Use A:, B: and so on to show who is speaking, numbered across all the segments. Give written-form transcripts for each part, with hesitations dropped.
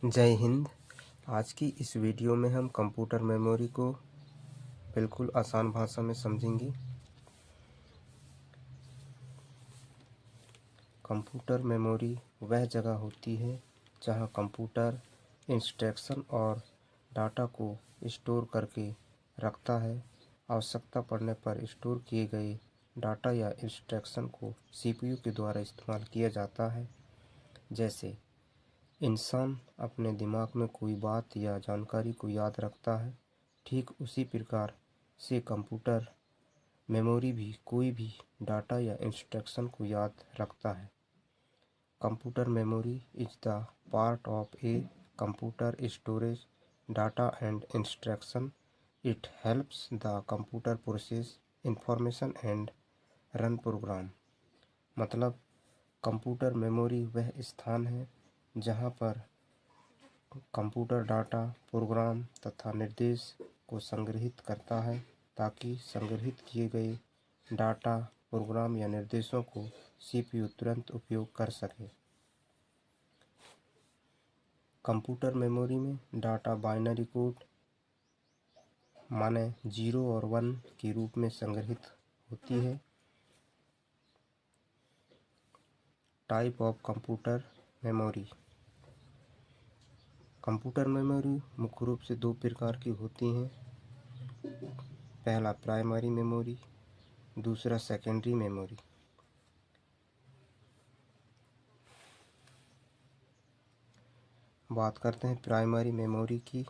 A: जय हिंद। आज की इस वीडियो में हम कंप्यूटर मेमोरी को बिल्कुल आसान भाषा में समझेंगे। कंप्यूटर मेमोरी वह जगह होती है जहां कंप्यूटर इंस्ट्रक्शन और डाटा को स्टोर करके रखता है। आवश्यकता पड़ने पर स्टोर किए गए डाटा या इंस्ट्रक्शन को सीपीयू के द्वारा इस्तेमाल किया जाता है। जैसे इंसान अपने दिमाग में कोई बात या जानकारी को याद रखता है, ठीक उसी प्रकार से कंप्यूटर मेमोरी भी कोई भी डाटा या इंस्ट्रक्शन को याद रखता है। Computer memory is the part of a computer storage data and instruction. It helps the computer process information and run programme. मतलब कंप्यूटर मेमोरी वह स्थान है जहाँ पर कंप्यूटर डाटा, प्रोग्राम तथा निर्देश को संग्रहित करता है ताकि संग्रहित किए गए डाटा, प्रोग्राम या निर्देशों को सीपीयू तुरंत उपयोग कर सके। कंप्यूटर मेमोरी में डाटा बाइनरी कोड माने 0 और 1 के रूप में संग्रहित होती है। Type of computer memory. Computer memory मुख्य रूप से दो प्रकार की होती हैं। पहला प्राइमरी मेमोरी, दूसरा सेकेंडरी मेमोरी। बात करते हैं प्राइमरी मेमोरी की।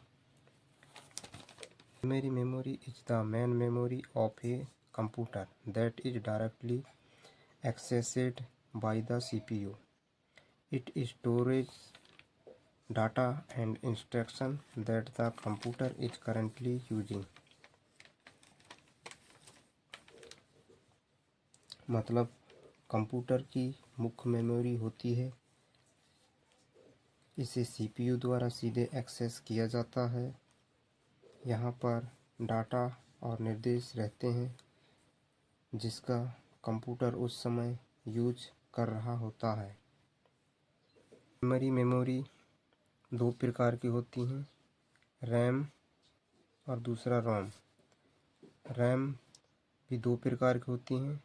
A: Primary memory is the main memory of a computer that is directly accessed by the CPU. It stores data and instruction that the computer is currently using. मतलब computer की मुख्य memory होती है, इसे CPU द्वारा सीधे access किया जाता है। यहाँ पर डाटा और निर्देश रहते हैं जिसका कंप्यूटर उस समय यूज कर रहा होता है। प्राइमरी मेमोरी दो प्रकार की होती हैं, रैम और दूसरा रोम। रैम भी दो प्रकार की होती हैं,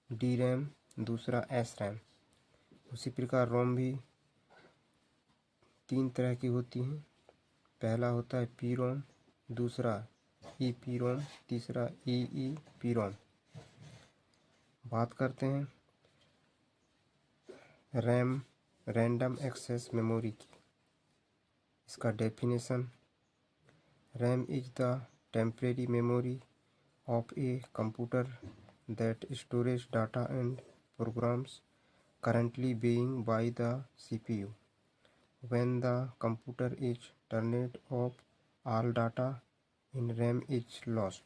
A: डी रैम, दूसरा एस रैम। उसी प्रकार रोम भी तीन तरह की होती हैं। पहला होता है पी रोम, दूसरा ई पी रोम, तीसरा ई पी रोम। बात करते हैं रैम, रैंडम एक्सेस मेमोरी की। इसका definition, RAM is the temporary memory of a computer that stores data and programs currently being by the CPU. When the computer is turned off, all data in RAM is lost.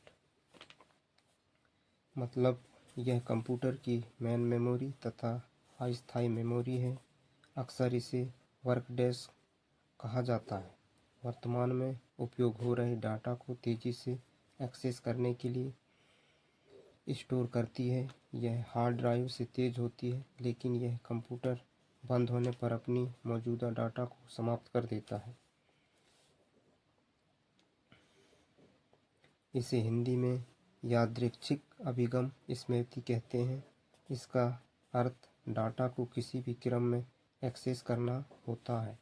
A: मतलब यह computer की main memory तथा अस्थायी memory है। अक्सर इसे work desk कहा जाता है। वर्तमान में उपयोग हो रहे डाटा को तेज़ी से एक्सेस करने के लिए स्टोर करती है। यह हार्ड ड्राइव से तेज़ होती है, लेकिन यह कंप्यूटर बंद होने पर अपनी मौजूदा डाटा को समाप्त कर देता है। इसे हिंदी में यादृच्छिक अभिगम स्मृति कहते हैं। इसका अर्थ डाटा को किसी भी क्रम में एक्सेस करना होता है।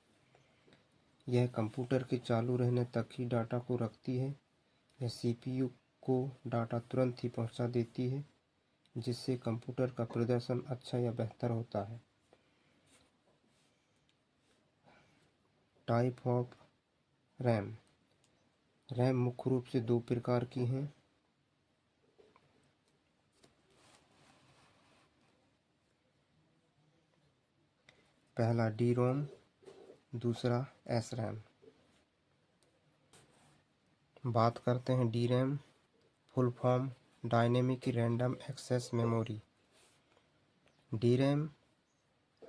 A: यह कंप्यूटर के चालू रहने तक ही डाटा को रखती है। यह सीपीयू को डाटा तुरंत ही पहुंचा देती है, जिससे कंप्यूटर का प्रदर्शन अच्छा या बेहतर होता है। Type of RAM. रैम मुख्य रूप से दो प्रकार की हैं। पहला डी रोम, दूसरा एस रैम। बात करते हैं D RAM, full form dynamic random access memory. D RAM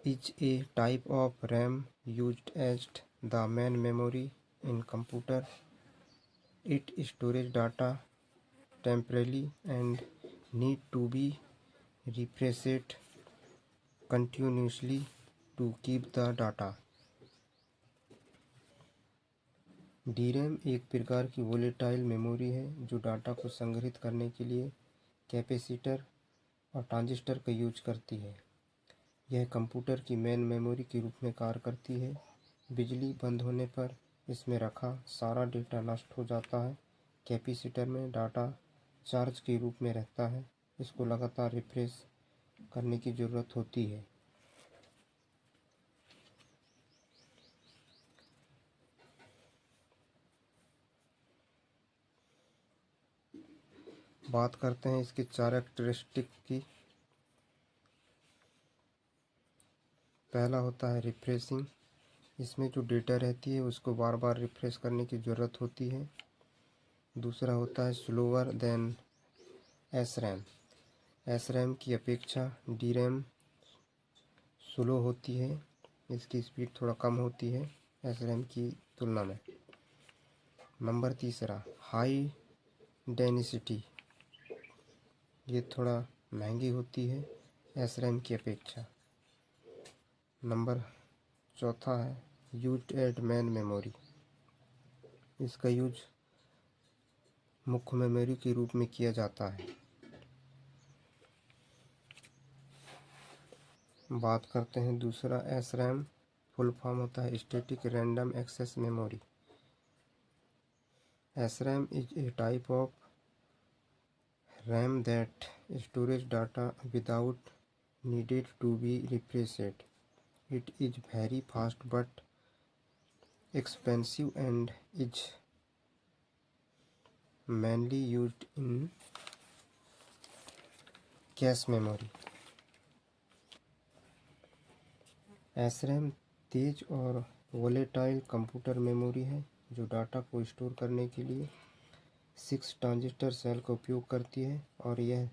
A: is a type of RAM used as the main memory in computer. It stores data temporarily and need to be refreshed continuously to keep the data. DRAM एक प्रकार की volatile memory है जो data को संग्रहित करने के लिए कैपेसिटर और ट्रांजिस्टर का यूज करती है। यह कंप्यूटर की मेन मेमोरी के रूप में कार्य करती है। बिजली बंद होने पर इसमें रखा सारा डेटा नष्ट हो जाता है। कैपेसिटर में डाटा चार्ज के रूप में रहता है। इसको लगातार रिफ्रेश करने की ज़रूरत होती है। बात करते हैं इसके कैरेक्टरिस्टिक की। पहला होता है रिफ्रेशिंग। इसमें जो डेटा रहती है उसको बार बार रिफ्रेश करने की ज़रूरत होती है। दूसरा होता है स्लोअर देन SRAM। SRAM की अपेक्षा DRAM स्लो होती है। इसकी स्पीड थोड़ा कम होती है SRAM की तुलना में। नंबर तीसरा हाई डेंसिटी। ये थोड़ा महंगी होती है SRAM की अपेक्षा। नंबर चौथा है यूज्ड एज मेन मेमोरी। इसका यूज मुख्य मेमोरी के रूप में किया जाता है। बात करते हैं दूसरा SRAM। फुल फॉर्म होता है static random access memory. SRAM is a type of RAM that stores data without needed to be refreshed. It is very fast but expensive and is mainly used in cache memory. SRAM तेज और volatile computer memory है जो data को store करने के लिए 6 transistor cell का उपयोग करती है और यह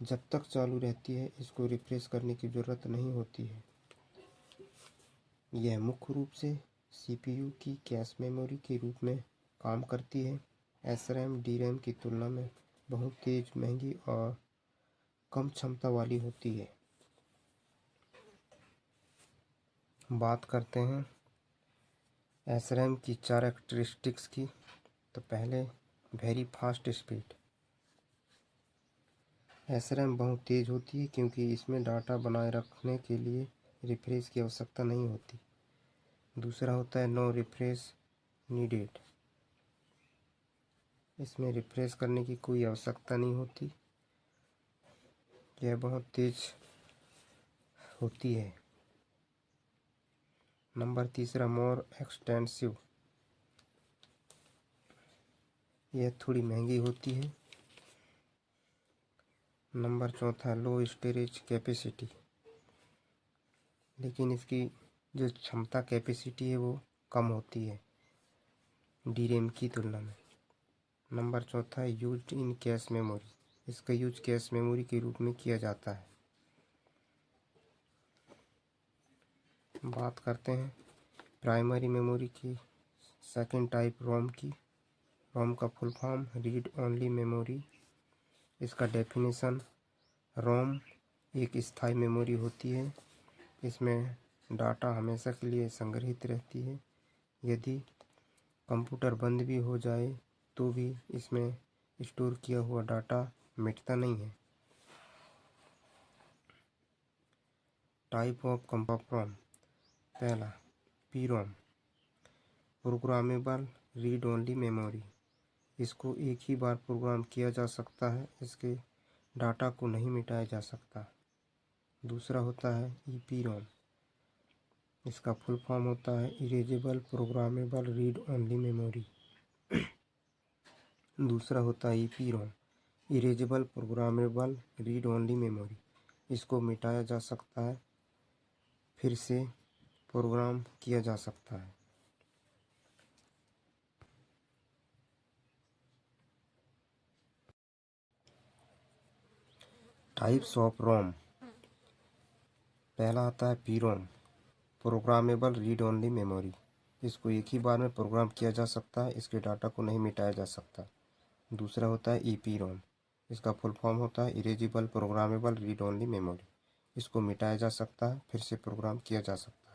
A: जब तक चालू रहती है इसको रिफ्रेश करने की ज़रूरत नहीं होती है। यह मुख्य रूप से CPU की कैश मेमोरी के रूप में काम करती है। SRAM DRAM की तुलना में बहुत तेज, महंगी और कम क्षमता वाली होती है। बात करते हैं SRAM की कैरेक्टरिस्टिक्स की। तो पहले वेरी फास्ट स्पीड। SRAM बहुत तेज़ होती है क्योंकि इसमें डाटा बनाए रखने के लिए रिफ्रेश की आवश्यकता नहीं होती। दूसरा होता है नो रिफ्रेश नीडेड। इसमें रिफ्रेश करने की कोई आवश्यकता नहीं होती। यह बहुत तेज़ होती है। नंबर तीसरा मोर एक्सटेंसिव। यह थोड़ी महंगी होती है। नंबर चौथा लो स्टोरेज कैपेसिटी। लेकिन इसकी जो क्षमता कैपेसिटी है वो कम होती है DRAM की तुलना में। नंबर चौथा है यूज्ड इन कैश मेमोरी। इसका यूज कैश मेमोरी के रूप में किया जाता है। बात करते हैं प्राइमरी मेमोरी की सेकंड टाइप रोम की। रोम का full form read only memory. इसका डेफिनेशन रोम एक स्थायी मेमोरी होती है। इसमें डाटा हमेशा के लिए संग्रहित रहती है। यदि कंप्यूटर बंद भी हो जाए तो भी इसमें स्टोर किया हुआ डाटा मिटता नहीं है। Type of computer. पहला PROM programmable read only memory. इसको एक ही बार प्रोग्राम किया जा सकता है। इसके डाटा को नहीं मिटाया जा सकता। दूसरा होता है EPROM। इसका फुल फॉर्म होता है erasable programmable read only memory. दूसरा होता है EPROM erasable programmable read only memory. इसको मिटाया जा सकता है, फिर से प्रोग्राम किया जा सकता है। Types of ROM. पहला आता है PROM programmable read only memory. इसको एक ही बार में प्रोग्राम किया जा सकता है। इसके डाटा को नहीं मिटाया जा सकता। दूसरा होता है EPROM। इसका फुल फॉर्म होता है erasable programmable read only memory. इसको मिटाया जा सकता है, फिर से प्रोग्राम किया जा सकता है।